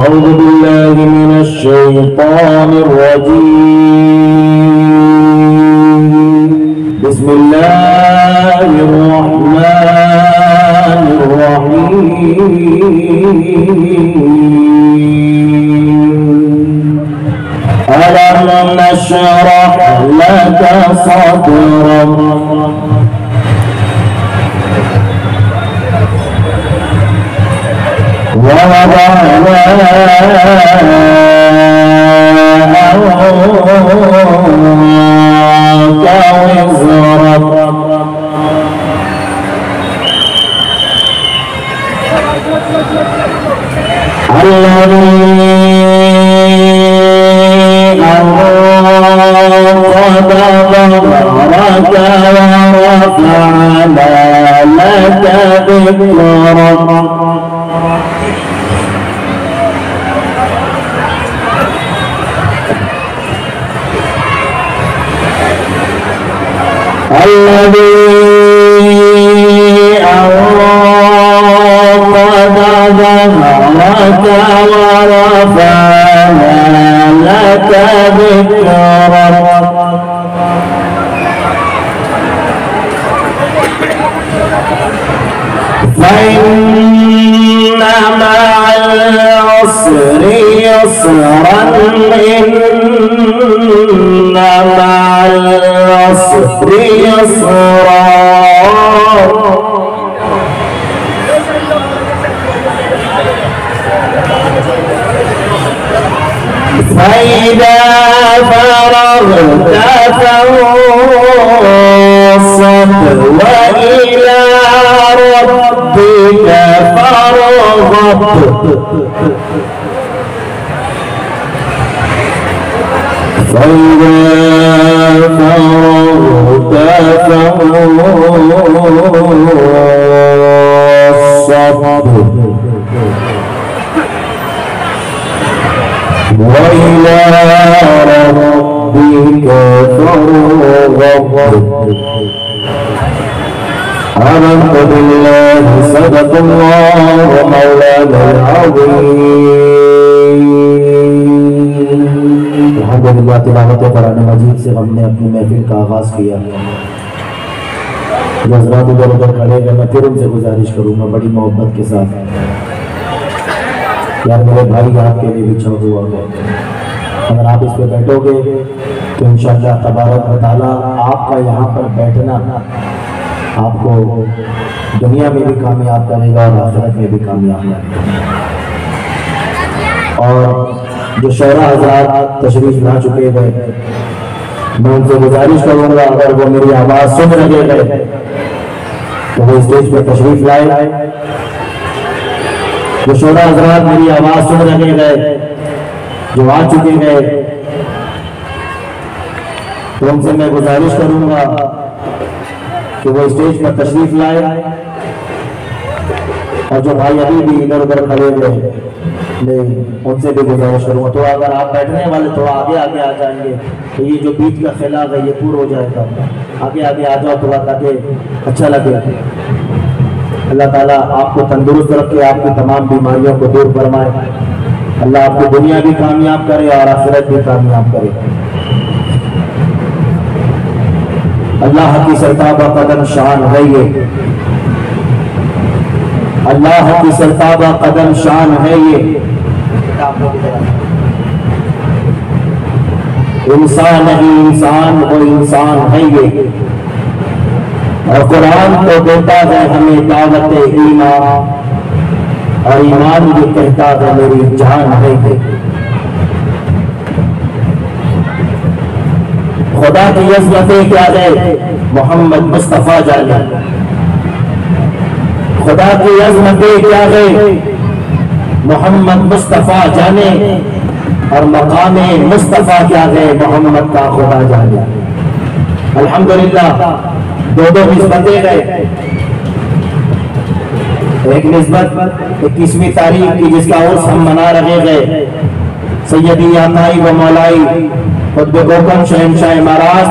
أعوذ بالله من الشيطان الرجيم. بسم الله الرحمن الرحيم. ألم نشرح لك صدرك ووضعنا عنك وزرك الذي أنقض ظهرك ورفعنا لك ذكرك الذي أنقض ظهرك ورفعنا لك ذكرك فإن مع العسر يسرا إن مع العسر يسرا فإذا فرغت فانصب وإلى ربك فارغب فإذا فرغت فانصب وإلى ربك فارغب. آمنت بالله صدق الله مولانا العظيم. الحمدللہ تلاوت قرآن مجید سے ہم نے اپنی محفل کا آغاز کیا. جو حضرات ادھر ادھر کھڑے ہیں میں پھر ان سے گزارش کروں گا بڑی محبت کے ساتھ، یار میرے بھائی آپ کے لیے بچھا ہوا ہے، اگر آپ اس پہ بیٹھو گے تو انشاءاللہ تبارک و تعالیٰ آپ کا یہاں پر بیٹھنا آپ کو دنیا میں بھی کامیاب کرے گا اور آخرت میں بھی کامیاب کرے گا. اور جو شعراء حضرات تشریف لا چکے گئے میں ان سے گزارش کروں گا اگر وہ میری آواز سن رہے گئے تو وہ اسٹیج پہ تشریف لائے. جو شعراء حضرات میری آواز سن رہے گئے جو آ چکے گئے تو ان سے میں گزارش کروں گا کہ وہ اسٹیج پر تشریف لائے. اور جو بھائی ابھی بھی ادھر ادھر کھڑے ہوئے میں ان سے بھی گزارش کروں گا تو اگر آپ بیٹھنے والے تھوڑا آگے آگے آ جائیں گے تو یہ جو بیچ کا خلا ہے یہ پور ہو جائے گا. آگے آگے آ جاؤ تھوڑا تاکہ اچھا لگے. اللہ تعالیٰ آپ کو تندرست رکھے، آپ کی تمام بیماریوں کو دور فرمائے. اللہ آپ کو دنیا بھی کامیاب کرے اور آخرت بھی کامیاب کرے. اللہ کی سرتابہ قدم شان ہے یہ، اللہ کی سرتابہ قدم شان ہے یہ. انسان نہیں انسان وہ انسان ہے یہ، اور قرآن تو دیتا ہے ہمیں دعوت ایمان اور ایمان یہ کہتا ہے میری جان ہے یہ. خدا کی عظمتیں کیا ہے محمد مصطفیٰ جانے، خدا کی عظمتیں کیا ہے محمد مصطفیٰ جانے، اور مقام مصطفیٰ کیا ہے محمد کا خدا جانے. الحمدللہ دو نسبتیں گئے. ایک نسبت 21ویں تاریخ کی جس کا عرس ہم منا رہے ہیں سیدی آقائی و مولائی قطب گوکم شہنشاہ امارات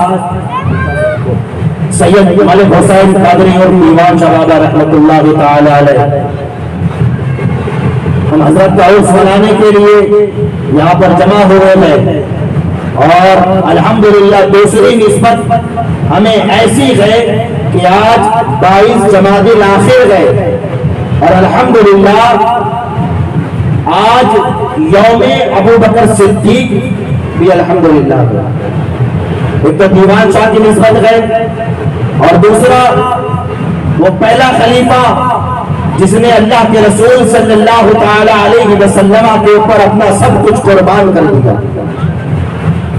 سید ملک حسین قادری اور دیوان شہادہ رحمت اللہ تعالی علیہ. ہم حضرت کا عرس منانے کے لیے یہاں پر جمع ہوئے ہیں، اور الحمدللہ دوسری نسبت ہمیں ایسی ہے کہ آج 22 جمادی الاخر ہے، اور الحمدللہ آج یوم ابو بکر صدیق بھی الحمدللہ ہے۔ ایک تو دیوان شاہ کی نسبت ہے، اور دوسرا وہ پہلا خلیفہ جس نے اللہ کے رسول صلی اللہ تعالی علیہ وسلم کے اوپر اپنا سب کچھ قربان کر دیا،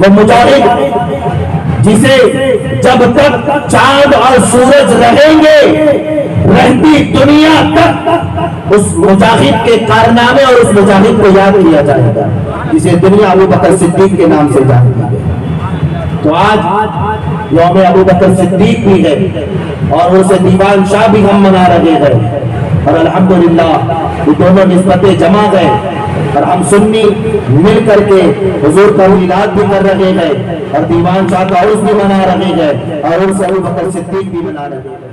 وہ مجاہد جسے جب تک چاند اور سورج رہیں گے رہتی دنیا تک اس مجاہد کے کارنامے اور اس مجاہد کو یاد کیا جائے گا، جسے دنیا ابو بکر صدیق کے نام سے جانتی ہے۔ تو آج یوم ابو بکر صدیق بھی ہے، اور اسے دیوان شاہ بھی ہم منا رہے ہیں، اور الحمدللہ یہ دونوں نسبتیں جمع گئے، اور ہم سنی مل کر کے حضور کا میلاد بھی کر رہے ہیں، اور دیوان شاہ کا عرس بھی منا رہے ہیں، اور عرس ابو بکر صدیق بھی منا رہے ہیں۔